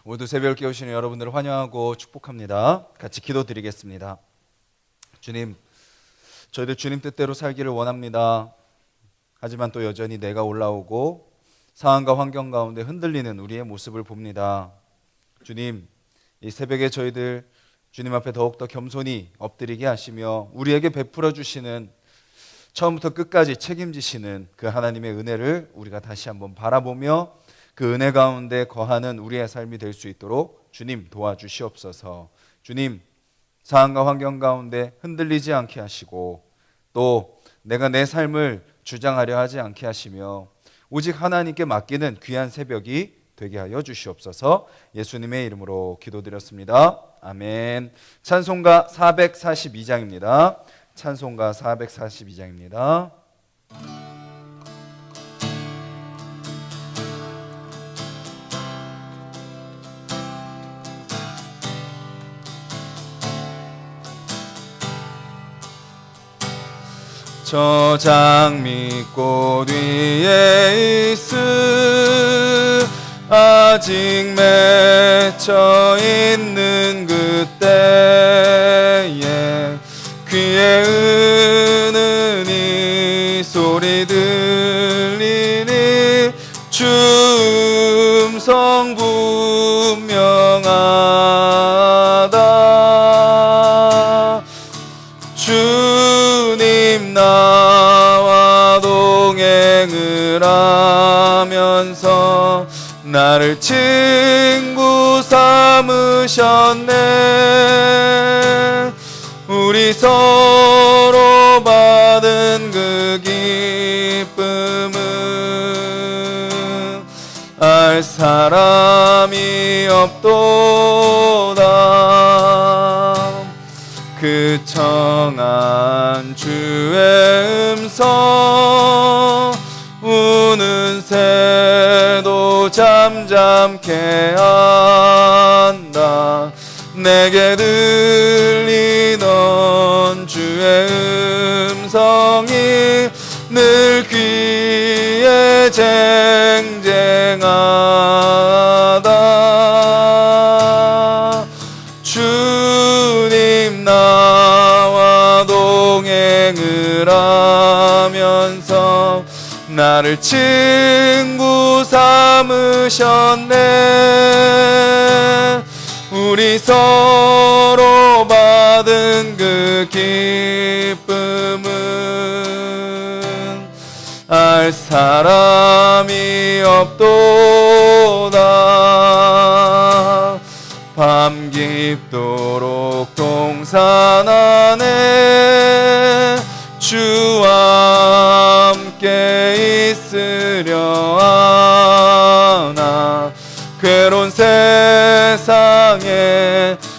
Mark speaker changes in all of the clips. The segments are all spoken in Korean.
Speaker 1: 오늘도 새벽을 깨우시는 여러분들을 환영하고 축복합니다. 같이 기도드리겠습니다. 주님, 저희들 주님 뜻대로 살기를 원합니다. 하지만 또 여전히 내가 올라오고 상황과 환경 가운데 흔들리는 우리의 모습을 봅니다. 주님, 이 새벽에 저희들 주님 앞에 더욱더 겸손히 엎드리게 하시며 우리에게 베풀어 주시는 처음부터 끝까지 책임지시는 그 하나님의 은혜를 우리가 다시 한번 바라보며 그 은혜 가운데 거하는 우리의 삶이 될 수 있도록 주님 도와주시옵소서. 주님, 상황과 환경 가운데 흔들리지 않게 하시고 또 내가 내 삶을 주장하려 하지 않게 하시며 오직 하나님께 맡기는 귀한 새벽이 되게 하여 주시옵소서. 예수님의 이름으로 기도드렸습니다. 아멘. 찬송가 442장입니다. 찬송가 442장입니다. 저 장미꽃 위에 있을 아직 맺혀 있는 그때에 귀에 은은히 소리 들리니 주 음성 분명하다. 주님 나와 동행을 하면서 나를 친구 삼으셨네. 우리 서로 받은 그 기쁨은 알 사람이 없도다. 그 청한 주의 음성 우는 새도 잠잠케 한다. 내게 들리던 주의 음성이 늘 귀에 쟁쟁하다. 주님 나와 동행을 하면서 나를 친구 삼으셨네. 우리 서로 받은 그 기쁨은 알 사람이 없도다. 밤 깊도록 동산 안에 주와 함께 있으려 하나. 괴로운 세상에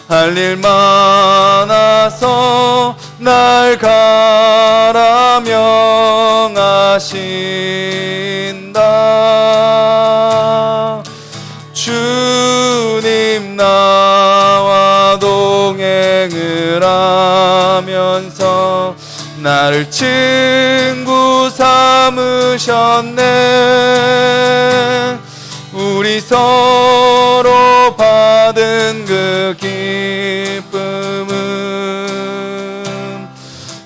Speaker 1: 할 일 많아서 날 가라 명하신다. 주님 나와 동행을 하면서 나를 친구 삼으셨네. 우리 서로 받은 그 기쁨은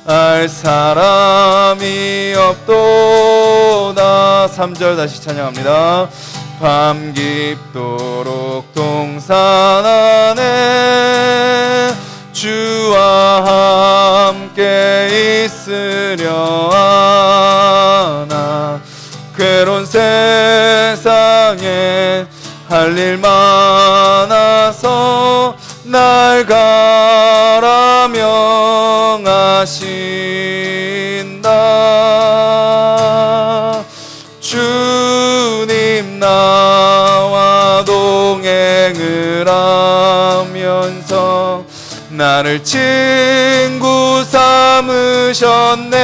Speaker 1: 알 사람이 없도다. 3절 다시 찬양합니다. 밤 깊도록 동산 안에 주와 함께 있으려 하나. 괴로운 세상에 할 일 많아서 날 가라 명하신다. 주님 나와 동행을 하면서 나를 친구 삼으셨네.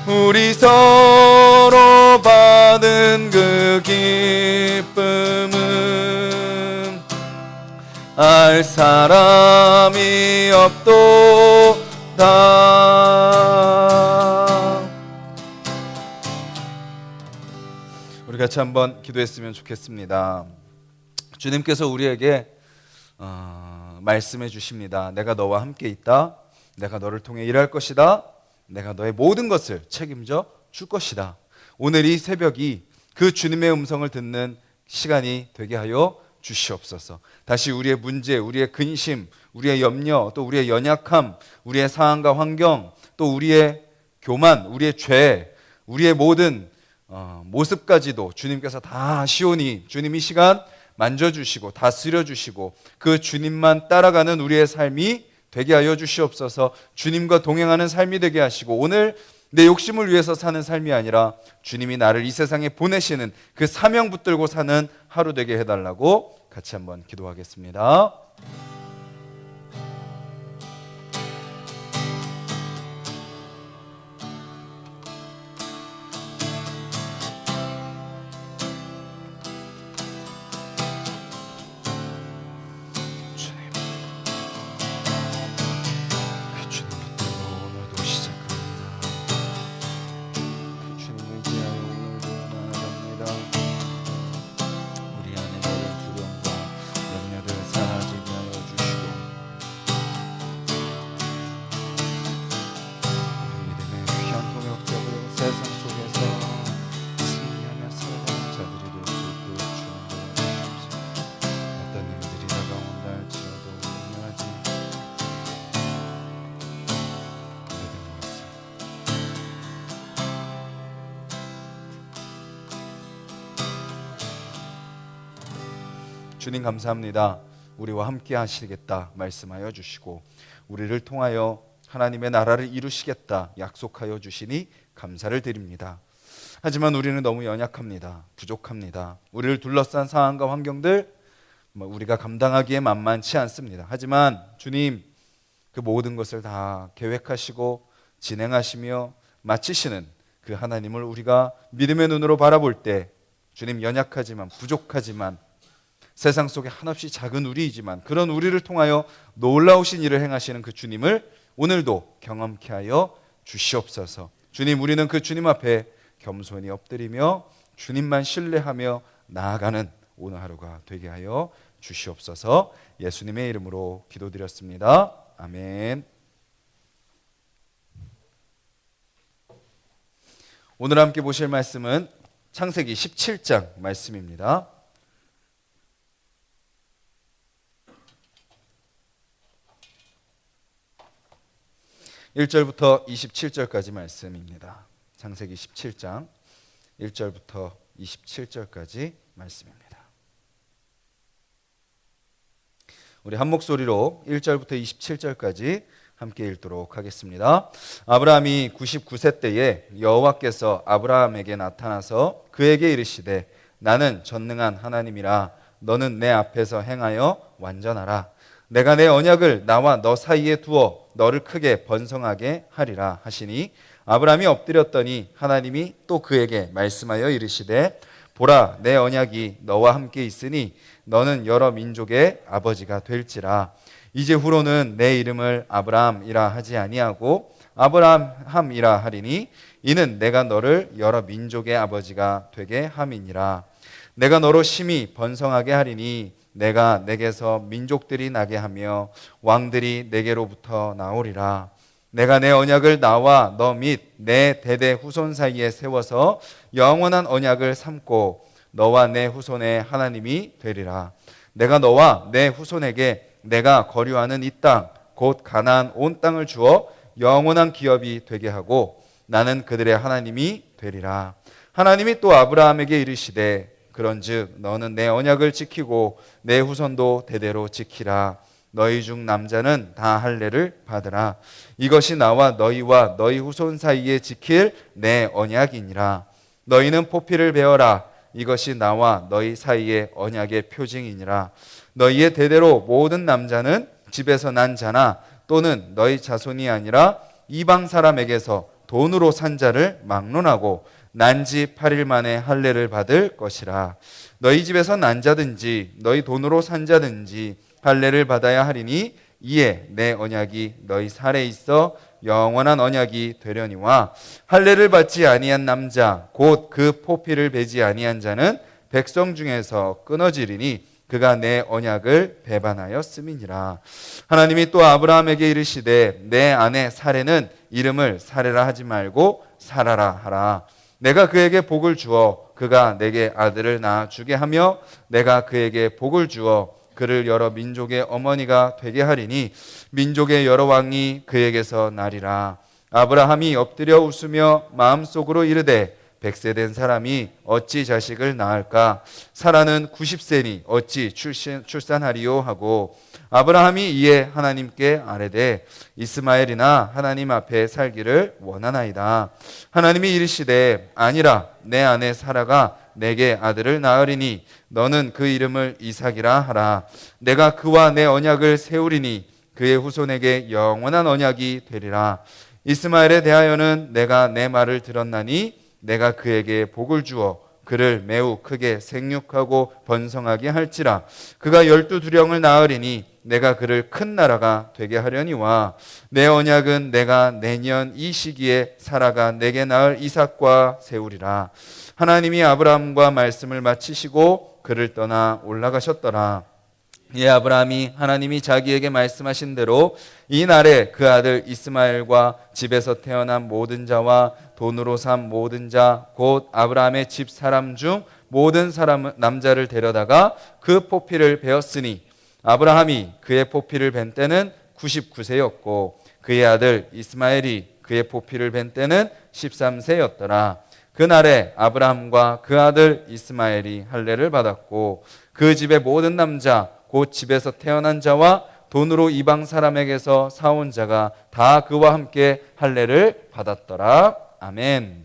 Speaker 1: 우리 서로 받은 그 기쁨은 알 사람이 없도다. 우리 같이 한번 기도했으면 좋겠습니다. 주님께서 우리에게 말씀해 주십니다. 내가 너와 함께 있다. 내가 너를 통해 일할 것이다. 내가 너의 모든 것을 책임져 줄 것이다. 오늘 이 새벽이 그 주님의 음성을 듣는 시간이 되게 하여 주시옵소서. 다시 우리의 문제, 우리의 근심, 우리의 염려, 또 우리의 연약함, 우리의 상황과 환경, 또 우리의 교만, 우리의 죄, 우리의 모든 모습까지도 주님께서 다 아시오니 주님 이 시간 만져주시고 다스려주시고 그 주님만 따라가는 우리의 삶이 되게 하여 주시옵소서. 주님과 동행하는 삶이 되게 하시고 오늘 내 욕심을 위해서 사는 삶이 아니라 주님이 나를 이 세상에 보내시는 그 사명 붙들고 사는 하루 되게 해달라고 같이 한번 기도하겠습니다. 주님 감사합니다. 우리와 함께 하시겠다 말씀하여 주시고 우리를 통하여 하나님의 나라를 이루시겠다 약속하여 주시니 감사를 드립니다. 하지만 우리는 너무 연약합니다. 부족합니다. 우리를 둘러싼 상황과 환경들 우리가 감당하기에 만만치 않습니다. 하지만 주님 그 모든 것을 다 계획하시고 진행하시며 마치시는 그 하나님을 우리가 믿음의 눈으로 바라볼 때 주님 연약하지만 부족하지만 세상 속에 한없이 작은 우리이지만 그런 우리를 통하여 놀라우신 일을 행하시는 그 주님을 오늘도 경험케 하여 주시옵소서. 주님 우리는 그 주님 앞에 겸손히 엎드리며 주님만 신뢰하며 나아가는 오늘 하루가 되게 하여 주시옵소서. 예수님의 이름으로 기도드렸습니다. 아멘. 오늘 함께 보실 말씀은 창세기 17장 말씀입니다. 1절부터 27절까지 말씀입니다. 창세기 17장 1절부터 27절까지 말씀입니다. 우리 한 목소리로 1절부터 27절까지 함께 읽도록 하겠습니다. 아브라함이 99세 때에 여호와께서 아브라함에게 나타나서 그에게 이르시되 나는 전능한 하나님이라 너는 내 앞에서 행하여 완전하라. 내가 내 언약을 나와 너 사이에 두어 너를 크게 번성하게 하리라 하시니 아브라함이 엎드렸더니 하나님이 또 그에게 말씀하여 이르시되 보라 내 언약이 너와 함께 있으니 너는 여러 민족의 아버지가 될지라. 이제 후로는 내 이름을 아브라함이라 하지 아니하고 아브라함이라 하리니 이는 내가 너를 여러 민족의 아버지가 되게 함이니라. 내가 너로 심히 번성하게 하리니 내가 내게서 민족들이 나게 하며 왕들이 내게로부터 나오리라. 내가 내 언약을 나와 너 및 내 대대 후손 사이에 세워서 영원한 언약을 삼고 너와 내 후손의 하나님이 되리라. 내가 너와 내 후손에게 내가 거류하는 이 땅 곧 가나안 온 땅을 주어 영원한 기업이 되게 하고 나는 그들의 하나님이 되리라. 하나님이 또 아브라함에게 이르시되 그런즉 너는 내 언약을 지키고 내 후손도 대대로 지키라. 너희 중 남자는 다 할례를 받으라. 이것이 나와 너희와 너희 후손 사이에 지킬 내 언약이니라. 너희는 포피를 베어라. 이것이 나와 너희 사이의 언약의 표징이니라. 너희의 대대로 모든 남자는 집에서 난 자나 또는 너희 자손이 아니라 이방 사람에게서 돈으로 산 자를 막론하고 난지 8일 만에 할례를 받을 것이라. 너희 집에서 난 자든지 너희 돈으로 산 자든지 할례를 받아야 하리니 이에 내 언약이 너희 살에 있어 영원한 언약이 되려니와 할례를 받지 아니한 남자 곧 그 포피를 베지 아니한 자는 백성 중에서 끊어지리니 그가 내 언약을 배반하였음이니라. 하나님이 또 아브라함에게 이르시되 내 아내 사레는 이름을 사레라 하지 말고 사라라 하라. 내가 그에게 복을 주어 그가 내게 아들을 낳아 주게 하며 내가 그에게 복을 주어 그를 여러 민족의 어머니가 되게 하리니 민족의 여러 왕이 그에게서 나리라. 아브라함이 엎드려 웃으며 마음속으로 이르되 100세 된 사람이 어찌 자식을 낳을까? 사라는 90세니 어찌 출산하리요? 하고 아브라함이 이에 하나님께 아뢰되 이스마엘이나 하나님 앞에 살기를 원하나이다. 하나님이 이르시되 아니라 내 아내 사라가 내게 아들을 낳으리니 너는 그 이름을 이삭이라 하라. 내가 그와 내 언약을 세우리니 그의 후손에게 영원한 언약이 되리라. 이스마엘에 대하여는 내가 내 말을 들었나니 내가 그에게 복을 주어 그를 매우 크게 생육하고 번성하게 할지라. 그가 12두령을 낳으리니 내가 그를 큰 나라가 되게 하려니와 내 언약은 내가 내년 이 시기에 사라가 내게 낳을 이삭과 세우리라. 하나님이 아브라함과 말씀을 마치시고 그를 떠나 올라가셨더라. 이에 아브라함이 하나님이 자기에게 말씀하신 대로 이 날에 그 아들 이스마엘과 집에서 태어난 모든 자와 돈으로 산 모든 자 곧 아브라함의 집 사람 중 모든 사람 남자를 데려다가 그 포피를 베었으니 아브라함이 그의 포피를 벤 때는 99세였고 그의 아들 이스마엘이 그의 포피를 벤 때는 13세였더라. 그날에 아브라함과 그 아들 이스마엘이 할례를 받았고 그 집의 모든 남자 곧 집에서 태어난 자와 돈으로 이방 사람에게서 사온 자가 다 그와 함께 할례를 받았더라. 아멘.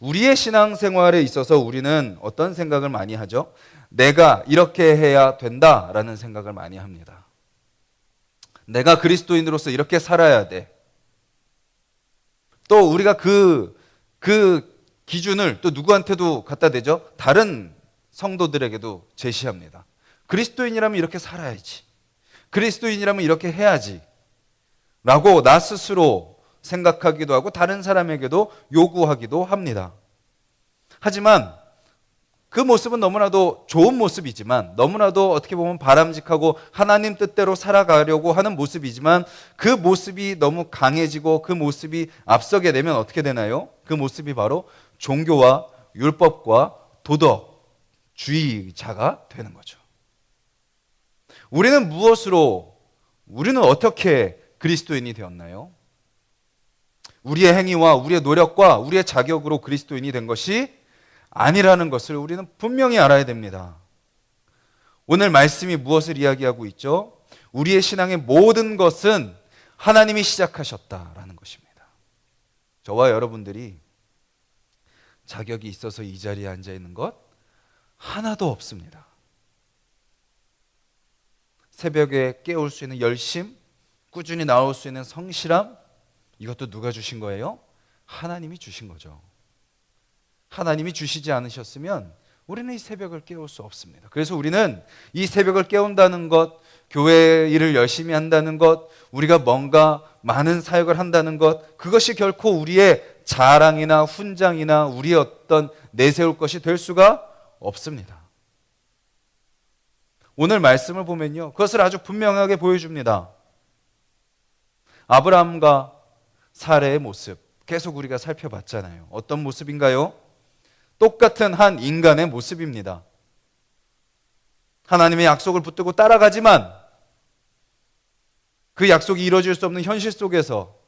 Speaker 1: 우리의 신앙생활에 있어서 우리는 어떤 생각을 많이 하죠? 내가 이렇게 해야 된다라는 생각을 많이 합니다. 내가 그리스도인으로서 이렇게 살아야 돼. 또 우리가 그 기준을 또 누구한테도 갖다 대죠? 다른 성도들에게도 제시합니다. 그리스도인이라면 이렇게 살아야지. 그리스도인이라면 이렇게 해야지. 라고 나 스스로 생각하기도 하고 다른 사람에게도 요구하기도 합니다. 하지만 그 모습은 너무나도 좋은 모습이지만 너무나도 어떻게 보면 바람직하고 하나님 뜻대로 살아가려고 하는 모습이지만 그 모습이 너무 강해지고 그 모습이 앞서게 되면 어떻게 되나요? 그 모습이 바로 종교와 율법과 도덕주의자가 되는 거죠. 우리는 우리는 어떻게 그리스도인이 되었나요? 우리의 행위와 우리의 노력과 우리의 자격으로 그리스도인이 된 것이 아니라는 것을 우리는 분명히 알아야 됩니다. 오늘 말씀이 무엇을 이야기하고 있죠? 우리의 신앙의 모든 것은 하나님이 시작하셨다라는 것입니다. 저와 여러분들이 자격이 있어서 이 자리에 앉아 있는 것 하나도 없습니다. 새벽에 깨울 수 있는 열심, 꾸준히 나올 수 있는 성실함, 이것도 누가 주신 거예요? 하나님이 주신 거죠. 하나님이 주시지 않으셨으면 우리는 이 새벽을 깨울 수 없습니다. 그래서 우리는 이 새벽을 깨운다는 것, 교회 일을 열심히 한다는 것, 우리가 뭔가 많은 사역을 한다는 것, 그것이 결코 우리의 자랑이나 훈장이나 우리의 어떤 내세울 것이 될 수가 없습니다. 오늘 말씀을 보면요, 그것을 아주 분명하게 보여줍니다. 아브라함과 사레의 모습 계속 우리가 살펴봤잖아요. 어떤 모습인가요? 똑같은 한 인간의 모습입니다. 하나님의 약속을 붙들고 따라가지만 그 약속이 이루어질 수 없는 현실 속에서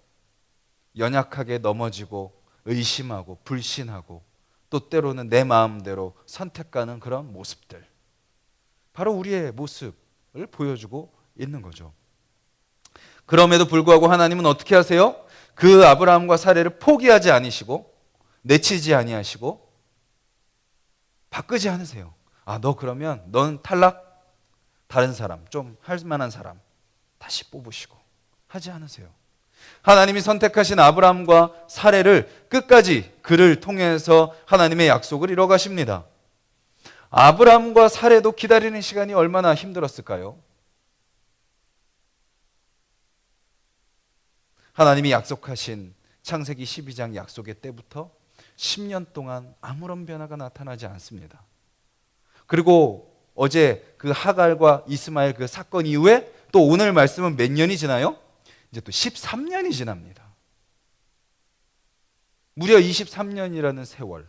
Speaker 1: 연약하게 넘어지고 의심하고 불신하고 또 때로는 내 마음대로 선택하는 그런 모습들, 바로 우리의 모습을 보여주고 있는 거죠. 그럼에도 불구하고 하나님은 어떻게 하세요? 그 아브라함과 사레를 포기하지 않으시고 내치지 아니하시고 바꾸지 않으세요. 너 그러면 넌 탈락, 다른 사람, 좀 할 만한 사람 다시 뽑으시고 하지 않으세요. 하나님이 선택하신 아브라함과 사레를 끝까지 그를 통해서 하나님의 약속을 이뤄 가십니다. 아브라함과 사레도 기다리는 시간이 얼마나 힘들었을까요? 하나님이 약속하신 창세기 12장 약속의 때부터 10년 동안 아무런 변화가 나타나지 않습니다. 그리고 어제 그 하갈과 이스마엘 그 사건 이후에 또 오늘 말씀은 몇 년이 지나요? 이제 또 13년이 지납니다. 무려 23년이라는 세월.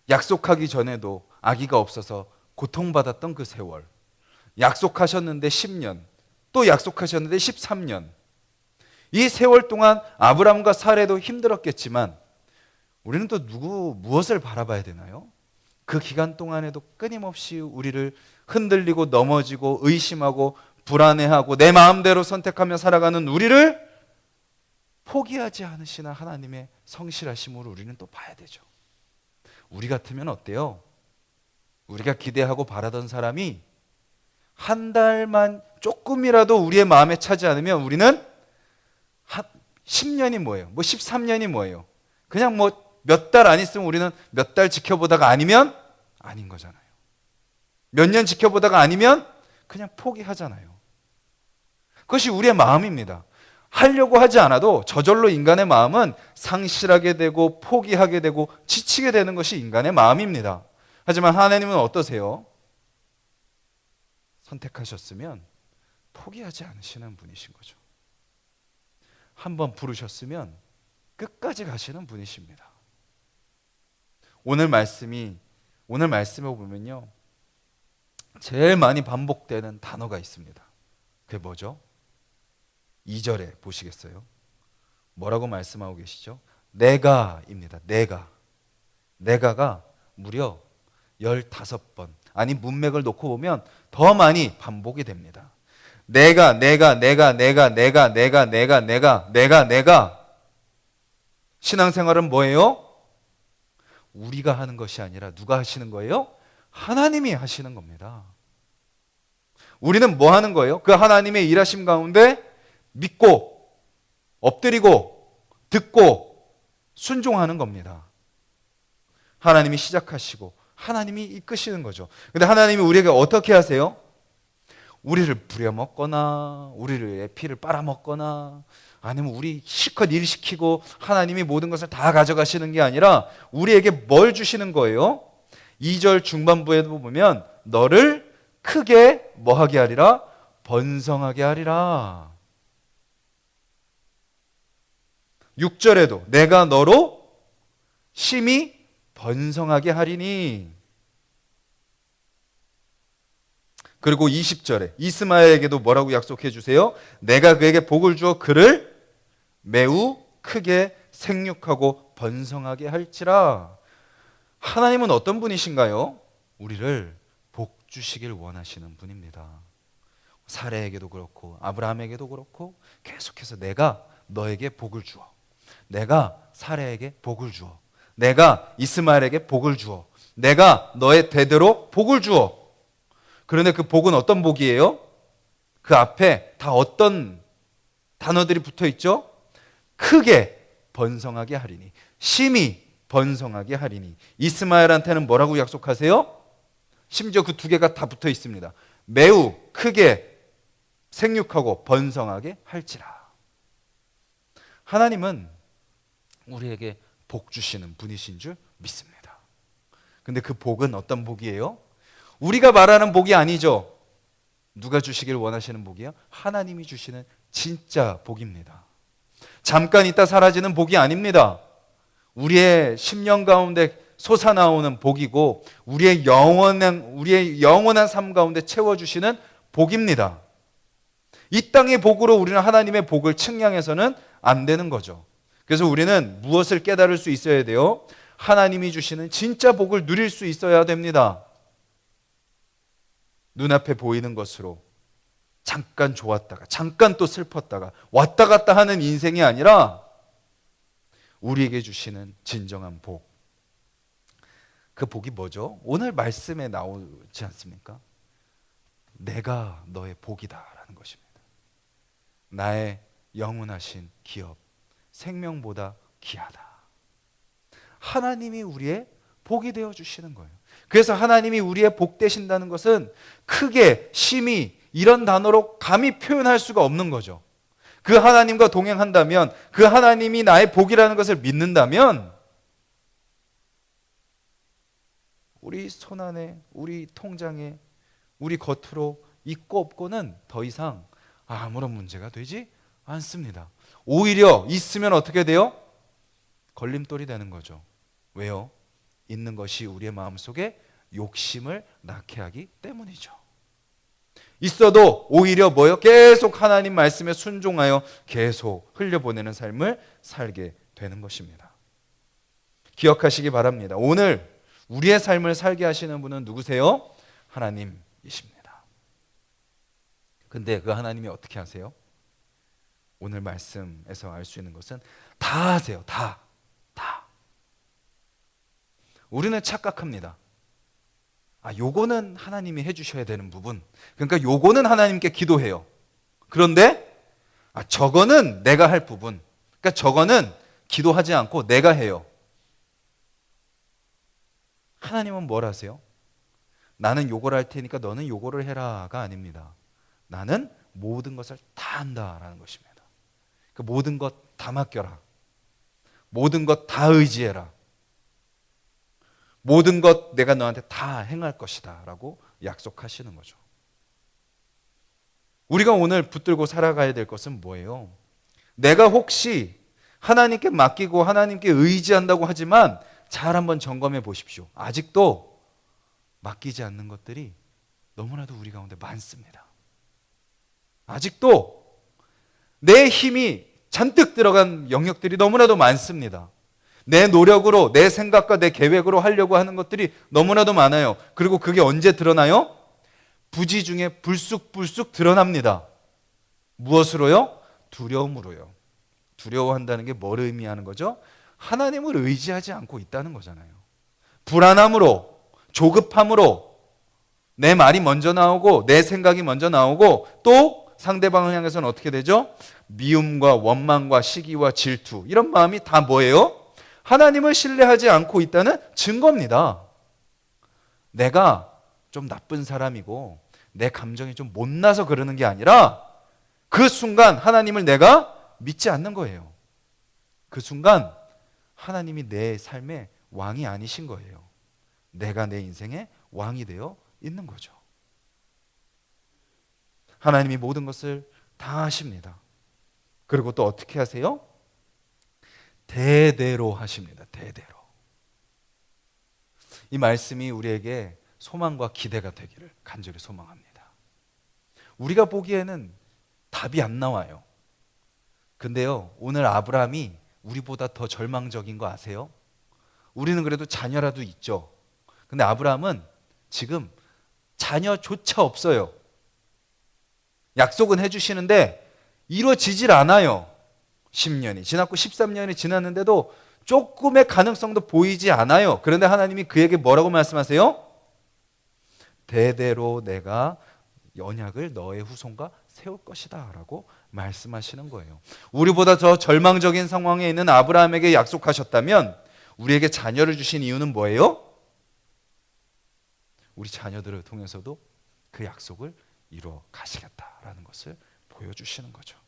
Speaker 1: 약속하기 전에도 아기가 없어서 고통받았던 그 세월. 약속하셨는데 10년, 또 약속하셨는데 13년. 이 세월 동안 아브람과 사레도 힘들었겠지만 우리는 또 무엇을 바라봐야 되나요? 그 기간 동안에도 끊임없이 우리를 흔들리고 넘어지고 의심하고 불안해하고 내 마음대로 선택하며 살아가는 우리를 포기하지 않으시는 하나님의 성실하심으로 우리는 또 봐야 되죠. 우리 같으면 어때요? 우리가 기대하고 바라던 사람이 한 달만 조금이라도 우리의 마음에 차지 않으면 우리는 한 10년이 뭐예요? 뭐 13년이 뭐예요? 그냥 뭐 몇 달 안 있으면 우리는 몇 달 지켜보다가 아니면 아닌 거잖아요. 몇 년 지켜보다가 아니면 그냥 포기하잖아요. 그것이 우리의 마음입니다. 하려고 하지 않아도 저절로 인간의 마음은 상실하게 되고 포기하게 되고 지치게 되는 것이 인간의 마음입니다. 하지만 하나님은 어떠세요? 선택하셨으면 포기하지 않으시는 분이신 거죠. 한번 부르셨으면 끝까지 가시는 분이십니다. 오늘 말씀에 보면요, 제일 많이 반복되는 단어가 있습니다. 그게 뭐죠? 2절에 보시겠어요? 뭐라고 말씀하고 계시죠? 내가입니다. 내가가 무려 15번, 아니 문맥을 놓고 보면 더 많이 반복이 됩니다. 내가. 신앙생활은 뭐예요? 우리가 하는 것이 아니라 누가 하시는 거예요? 하나님이 하시는 겁니다. 우리는 뭐 하는 거예요? 그 하나님의 일하심 가운데 믿고, 엎드리고, 듣고, 순종하는 겁니다. 하나님이 시작하시고 하나님이 이끄시는 거죠. 근데 하나님이 우리에게 어떻게 하세요? 우리를 부려먹거나 우리의 피를 빨아먹거나 아니면 우리 실컷 일 시키고 하나님이 모든 것을 다 가져가시는 게 아니라 우리에게 뭘 주시는 거예요? 2절 중반부에도 보면 너를 크게 뭐하게 하리라? 번성하게 하리라. 6절에도 내가 너로 심히 번성하게 하리니. 그리고 20절에 이스마엘에게도 뭐라고 약속해 주세요? 내가 그에게 복을 주어 그를 매우 크게 생육하고 번성하게 할지라. 하나님은 어떤 분이신가요? 우리를 복 주시길 원하시는 분입니다. 사레에게도 그렇고 아브라함에게도 그렇고 계속해서 내가 너에게 복을 주어, 내가 사레에게 복을 주어, 내가 이스마엘에게 복을 주어, 내가 너의 대대로 복을 주어. 그런데 그 복은 어떤 복이에요? 그 앞에 다 어떤 단어들이 붙어 있죠? 크게 번성하게 하리니, 심히 번성하게 하리니. 이스마엘한테는 뭐라고 약속하세요? 심지어 그 두 개가 다 붙어 있습니다. 매우 크게 생육하고 번성하게 할지라. 하나님은 우리에게 복 주시는 분이신 줄 믿습니다. 근데 그 복은 어떤 복이에요? 우리가 말하는 복이 아니죠. 누가 주시길 원하시는 복이요? 하나님이 주시는 진짜 복입니다. 잠깐 있다 사라지는 복이 아닙니다. 우리의 심령 가운데 솟아나오는 복이고 우리의 영원한 삶 가운데 채워주시는 복입니다. 이 땅의 복으로 우리는 하나님의 복을 측량해서는 안 되는 거죠. 그래서 우리는 무엇을 깨달을 수 있어야 돼요? 하나님이 주시는 진짜 복을 누릴 수 있어야 됩니다. 눈앞에 보이는 것으로 잠깐 좋았다가 잠깐 또 슬펐다가 왔다 갔다 하는 인생이 아니라 우리에게 주시는 진정한 복. 그 복이 뭐죠? 오늘 말씀에 나오지 않습니까? 내가 너의 복이다라는 것입니다. 나의 영원하신 기업, 생명보다 귀하다. 하나님이 우리의 복이 되어 주시는 거예요. 그래서 하나님이 우리의 복 되신다는 것은 크게, 심히 이런 단어로 감히 표현할 수가 없는 거죠. 그 하나님과 동행한다면, 그 하나님이 나의 복이라는 것을 믿는다면 우리 손 안에, 우리 통장에, 우리 겉으로 있고 없고는 더 이상 아무런 문제가 되지 않습니다. 오히려 있으면 어떻게 돼요? 걸림돌이 되는 거죠. 왜요? 있는 것이 우리의 마음속에 욕심을 낳게 하기 때문이죠. 있어도 오히려 뭐요? 계속 하나님 말씀에 순종하여 계속 흘려보내는 삶을 살게 되는 것입니다. 기억하시기 바랍니다. 오늘 우리의 삶을 살게 하시는 분은 누구세요? 하나님이십니다. 근데 그 하나님이 어떻게 하세요? 오늘 말씀에서 알 수 있는 것은 다 하세요. 다. 우리는 착각합니다. 요거는 하나님이 해주셔야 되는 부분. 그러니까 요거는 하나님께 기도해요. 그런데 저거는 내가 할 부분. 그러니까 저거는 기도하지 않고 내가 해요. 하나님은 뭘 하세요? 나는 요걸 할 테니까 너는 요거를 해라가 아닙니다. 나는 모든 것을 다 한다라는 것입니다. 그 모든 것 다 맡겨라. 모든 것 다 의지해라. 모든 것 내가 너한테 다 행할 것이다 라고 약속하시는 거죠. 우리가 오늘 붙들고 살아가야 될 것은 뭐예요? 내가 혹시 하나님께 맡기고 하나님께 의지한다고 하지만 잘 한번 점검해 보십시오. 아직도 맡기지 않는 것들이 너무나도 우리 가운데 많습니다. 아직도 내 힘이 잔뜩 들어간 영역들이 너무나도 많습니다. 내 노력으로, 내 생각과 내 계획으로 하려고 하는 것들이 너무나도 많아요. 그리고 그게 언제 드러나요? 부지 중에 불쑥불쑥 드러납니다. 무엇으로요? 두려움으로요. 두려워한다는 게 뭘 의미하는 거죠? 하나님을 의지하지 않고 있다는 거잖아요. 불안함으로, 조급함으로 내 말이 먼저 나오고 내 생각이 먼저 나오고 또 상대방을 향해서는 어떻게 되죠? 미움과 원망과 시기와 질투 이런 마음이 다 뭐예요? 하나님을 신뢰하지 않고 있다는 증거입니다. 내가 좀 나쁜 사람이고 내 감정이 좀 못나서 그러는 게 아니라 그 순간 하나님을 내가 믿지 않는 거예요. 그 순간 하나님이 내 삶의 왕이 아니신 거예요. 내가 내 인생의 왕이 되어 있는 거죠. 하나님이 모든 것을 다 하십니다. 그리고 또 어떻게 하세요? 대대로 하십니다. 대대로. 이 말씀이 우리에게 소망과 기대가 되기를 간절히 소망합니다. 우리가 보기에는 답이 안 나와요. 근데요, 오늘 아브라함이 우리보다 더 절망적인 거 아세요? 우리는 그래도 자녀라도 있죠. 근데 아브라함은 지금 자녀조차 없어요. 약속은 해주시는데 이루어지질 않아요. 10년이 지났고 13년이 지났는데도 조금의 가능성도 보이지 않아요. 그런데 하나님이 그에게 뭐라고 말씀하세요? 대대로 내가 언약을 너의 후손과 세울 것이다 라고 말씀하시는 거예요. 우리보다 더 절망적인 상황에 있는 아브라함에게 약속하셨다면 우리에게 자녀를 주신 이유는 뭐예요? 우리 자녀들을 통해서도 그 약속을 이루어 가시겠다라는 것을 보여주시는 거죠.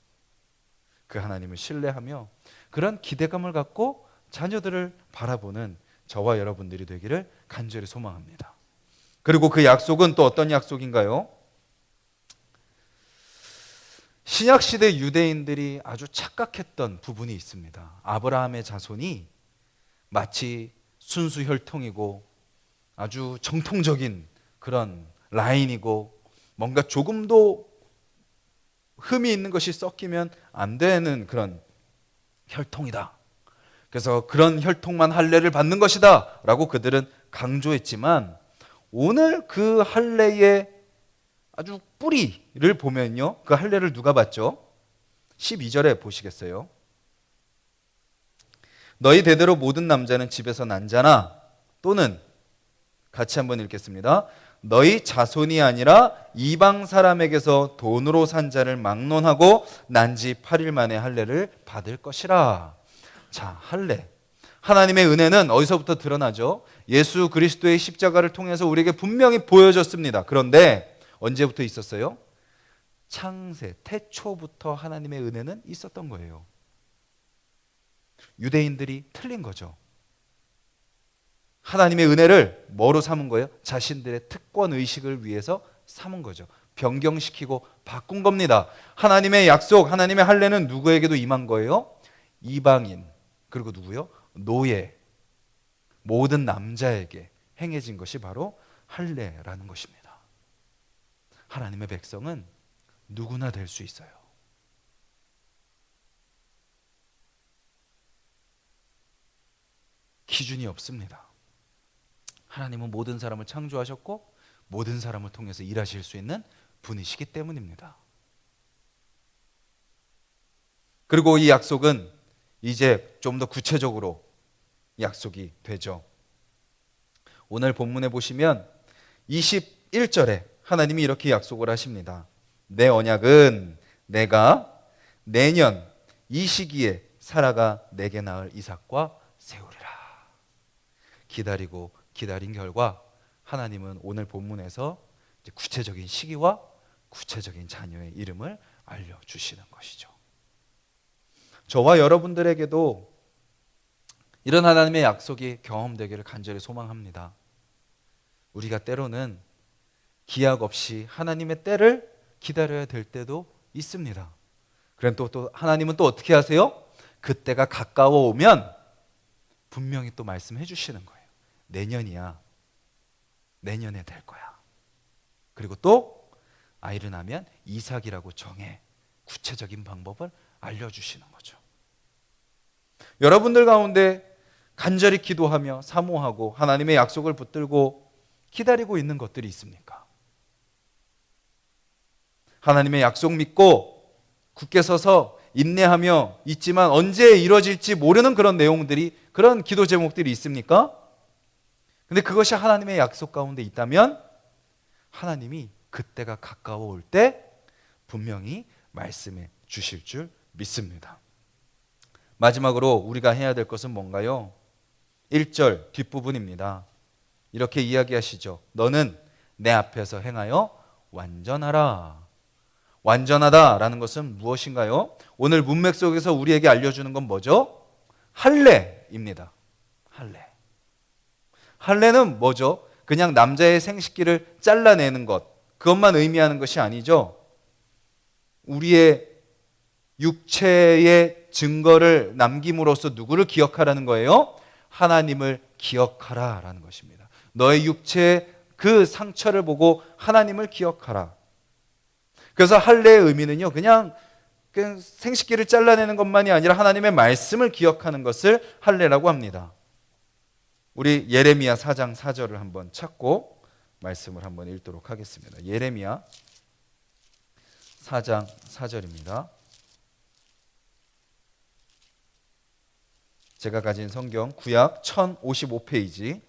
Speaker 1: 그 하나님을 신뢰하며 그런 기대감을 갖고 자녀들을 바라보는 저와 여러분들이 되기를 간절히 소망합니다. 그리고 그 약속은 또 어떤 약속인가요? 신약시대 유대인들이 아주 착각했던 부분이 있습니다. 아브라함의 자손이 마치 순수 혈통이고 아주 정통적인 그런 라인이고 뭔가 조금도 흠이 있는 것이 섞이면 안 되는 그런 혈통이다. 그래서 그런 혈통만 할례를 받는 것이다 라고 그들은 강조했지만 오늘 그 할례의 아주 뿌리를 보면요, 그 할례를 누가 받죠? 12절에 보시겠어요? 너희 대대로 모든 남자는 집에서 난 자나 또는 같이 한번 읽겠습니다. 너희 자손이 아니라 이방 사람에게서 돈으로 산 자를 막론하고 난 지 8일 만에 할례를 받을 것이라. 자, 할례. 하나님의 은혜는 어디서부터 드러나죠? 예수 그리스도의 십자가를 통해서 우리에게 분명히 보여졌습니다. 그런데 언제부터 있었어요? 창세, 태초부터 하나님의 은혜는 있었던 거예요. 유대인들이 틀린 거죠. 하나님의 은혜를 뭐로 삼은 거예요? 자신들의 특권 의식을 위해서 삼은 거죠. 변경시키고 바꾼 겁니다. 하나님의 약속, 하나님의 할례는 누구에게도 임한 거예요? 이방인, 그리고 누구요? 노예, 모든 남자에게 행해진 것이 바로 할례라는 것입니다. 하나님의 백성은 누구나 될 수 있어요. 기준이 없습니다. 하나님은 모든 사람을 창조하셨고 모든 사람을 통해서 일하실 수 있는 분이시기 때문입니다. 그리고 이 약속은 이제 좀 더 구체적으로 약속이 되죠. 오늘 본문에 보시면 21절에 하나님이 이렇게 약속을 하십니다. 내 언약은 내가 내년 이 시기에 사라가 내게 낳을 이삭과 세우리라. 기다리고 기다린 결과 하나님은 오늘 본문에서 이제 구체적인 시기와 구체적인 자녀의 이름을 알려주시는 것이죠. 저와 여러분들에게도 이런 하나님의 약속이 경험되기를 간절히 소망합니다. 우리가 때로는 기약 없이 하나님의 때를 기다려야 될 때도 있습니다. 그럼 또 하나님은 또 어떻게 하세요? 그때가 가까워 오면 분명히 또 말씀해 주시는 거예요. 내년이야. 내년에 될 거야. 그리고 또 아이를 낳으면 이삭이라고 정해 구체적인 방법을 알려주시는 거죠. 여러분들 가운데 간절히 기도하며 사모하고 하나님의 약속을 붙들고 기다리고 있는 것들이 있습니까? 하나님의 약속 믿고 굳게 서서 인내하며 있지만 언제 이루어질지 모르는 그런 내용들이, 그런 기도 제목들이 있습니까? 근데 그것이 하나님의 약속 가운데 있다면 하나님이 그때가 가까워 올 때 분명히 말씀해 주실 줄 믿습니다. 마지막으로 우리가 해야 될 것은 뭔가요? 1절 뒷부분입니다. 이렇게 이야기하시죠. 너는 내 앞에서 행하여 완전하라. 완전하다라는 것은 무엇인가요? 오늘 문맥 속에서 우리에게 알려주는 건 뭐죠? 할례입니다. 할례. 할례는 뭐죠? 그냥 남자의 생식기를 잘라내는 것, 그것만 의미하는 것이 아니죠. 우리의 육체의 증거를 남김으로써 누구를 기억하라는 거예요? 하나님을 기억하라라는 것입니다. 너의 육체의 그 상처를 보고 하나님을 기억하라. 그래서 할례의 의미는요, 그냥 생식기를 잘라내는 것만이 아니라 하나님의 말씀을 기억하는 것을 할례라고 합니다. 우리 예레미야 4장 4절을 한번 찾고 말씀을 한번 읽도록 하겠습니다. 예레미야 4장 4절입니다. 제가 가진 성경 구약 1055페이지,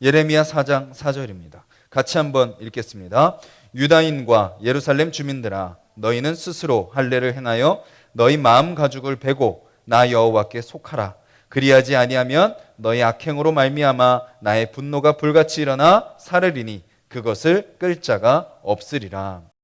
Speaker 1: 예레미야 4장 4절입니다. 같이 한번 읽겠습니다. 유다인과 예루살렘 주민들아, 너희는 스스로 할례를 행하여 너희 마음 가죽을 베고 나 여호와께 속하라. 그리하지 아니하면 너희 악행으로 말미암아 나의 분노가 불같이 일어나 사르리니 그것을 끌 자가 없으리라.